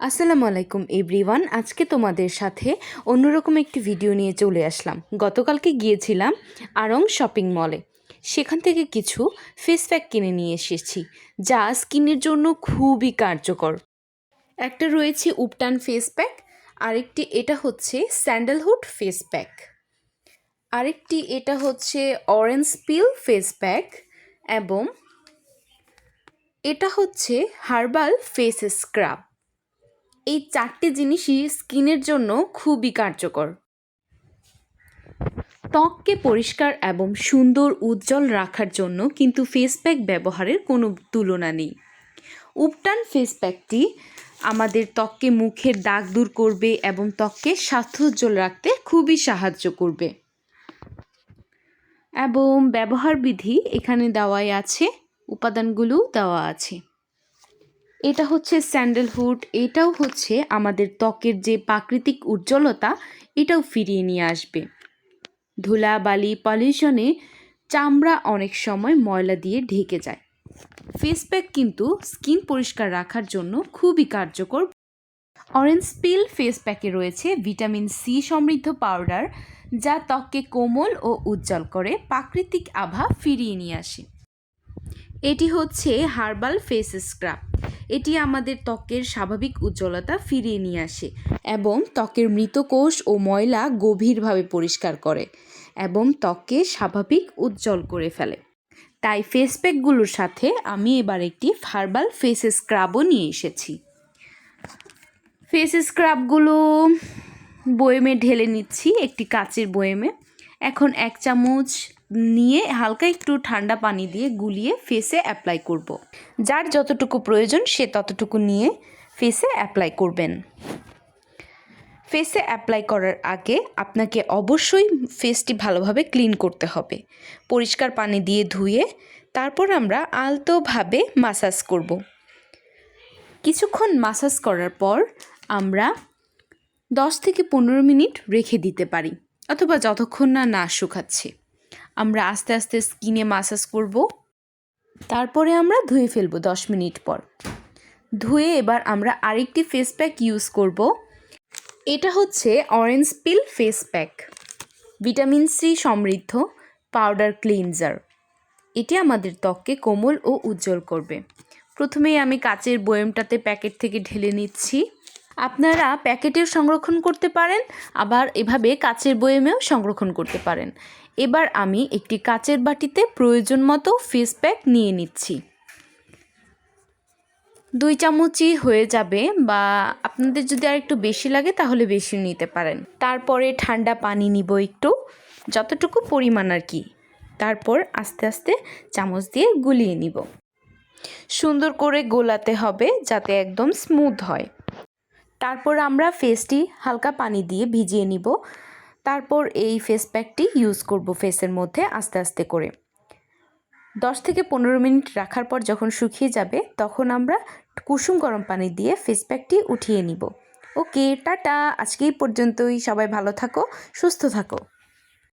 আসসালামু আলাইকুম এভরিওয়ান। আজকে তোমাদের সাথে অন্যরকম একটি ভিডিও নিয়ে চলে আসলাম। গতকালকে গিয়েছিলাম আড়ং শপিং মলে। সেখান থেকে কিছু ফেস প্যাক কিনে নিয়ে এসেছি, যা স্কিনের জন্য খুবই কার্যকর। একটা রয়েছে উপটান ফেস প্যাক, আরেকটি এটা হচ্ছে স্যান্ডেলহুড ফেস প্যাক, আরেকটি এটা হচ্ছে অরেঞ্জ পিল ফেস প্যাক, এবং এটা হচ্ছে হার্বাল ফেস স্ক্রাব। এই চারটি জিনিসই স্কিনের জন্য খুবই কার্যকর। ত্বককে পরিষ্কার এবং সুন্দর উজ্জ্বল রাখার জন্য কিন্তু ফেস প্যাক ব্যবহারের কোনো তুলনা নেই। উপটান ফেস প্যাকটি আমাদের ত্বককে মুখের দাগ দূর করবে এবং ত্বককে স্বাস্থ্যোজ্জ্বল রাখতে খুবই সাহায্য করবে। এবং ব্যবহার বিধি এখানে দেওয়াই আছে, উপাদানগুলোও দেওয়া আছে। এটা হচ্ছে স্যান্ডেলহুড, এটাও হচ্ছে আমাদের ত্বকের যে প্রাকৃতিক উজ্জ্বলতা এটাও ফিরিয়ে নিয়ে আসবে। ধুলাবালি পলিউশনে চামড়া অনেক সময় ময়লা দিয়ে ঢেকে যায়। ফেস প্যাক কিন্তু স্কিন পরিষ্কার রাখার জন্য খুবই কার্যকর। অরেঞ্জ পিল ফেস প্যাকে রয়েছে ভিটামিন সি সমৃদ্ধ পাউডার, যা ত্বককে কোমল ও উজ্জ্বল করে প্রাকৃতিক আভা ফিরিয়ে নিয়ে আসে। এটি হচ্ছে হার্বাল ফেস স্ক্রাব। এটি আমাদের ত্বকের স্বাভাবিক উজ্জ্বলতা ফিরিয়ে নিয়ে আসে এবং ত্বকের মৃত কোষ ও ময়লা গভীরভাবে পরিষ্কার করে এবং ত্বককে স্বাভাবিক উজ্জ্বল করে ফেলে। তাই ফেস প্যাকগুলোর সাথে আমি এবার একটি হার্বাল ফেস স্ক্রাবও নিয়ে এসেছি। ফেস স্ক্রাবগুলো বয়েমে ঢেলে নিচ্ছি, একটি কাচের বয়েমে। এখন 1 চামচ নিয়ে হালকা একটু ঠান্ডা পানি দিয়ে গুলিয়ে ফেসে অ্যাপ্লাই করব। যার যতটুকু প্রয়োজন সে ততটুকু নিয়ে ফেসে অ্যাপ্লাই করবেন। ফেসে অ্যাপ্লাই করার আগে আপনাকে অবশ্যই ফেসটি ভালোভাবে ক্লিন করতে হবে। পরিষ্কার পানি দিয়ে ধুয়ে তারপর আমরা আলতোভাবে মাসাজ করব। কিছুক্ষণ মাসাজ করার পর আমরা 10 থেকে 15 মিনিট রেখে দিতে পারি, অথবা যতক্ষণ না শুকাচ্ছে। আমরা আস্তে আস্তে স্কিনে মাসাজ করব, তারপরে আমরা ধুয়ে ফেলব 10 মিনিট পর। ধুয়ে এবার আমরা আরেকটি ফেস প্যাক ইউজ করব। এটা হচ্ছে orange peel face pack, vitamin C সমৃদ্ধ পাউডার ক্লিনজার। এটি আমাদের ত্বককে কোমল ও উজ্জ্বল করবে। প্রথমেই আমি কাচের বয়ামটাতে প্যাকেট থেকে ঢেলে নিচ্ছি। আপনারা প্যাকেটেও সংরক্ষণ করতে পারেন, আবার এভাবে কাচের বয়ামেও সংরক্ষণ করতে পারেন। এবার আমি একটি কাচের বাটিতে প্রয়োজন মতো ফেস প্যাক নিয়ে নিচ্ছি। 2 চামচই হয়ে যাবে, বা আপনাদের যদি আর একটু বেশি লাগে তাহলে বেশি নিতে পারেন। তারপরে ঠান্ডা পানি নিব একটু, যতটুকু পরিমাণ আর কি। তারপর আস্তে আস্তে চামচ দিয়ে গুলিয়ে নিব। সুন্দর করে গোলাতে হবে যাতে একদম স্মুথ হয়। তারপর আমরা ফেসটি হালকা পানি দিয়ে ভিজিয়ে নিব। তারপর এই ফেস প্যাকটি ইউজ করব ফেসের মধ্যে আস্তে আস্তে করে। 10 থেকে 15 মিনিট রাখার পর যখন শুকিয়ে যাবে তখন আমরা কুসুম গরম পানি দিয়ে ফেস প্যাকটি উঠিয়ে নিব। ওকে, টাটা। আজকে এই পর্যন্তই। সবাই ভালো থাকো, সুস্থ থাকো।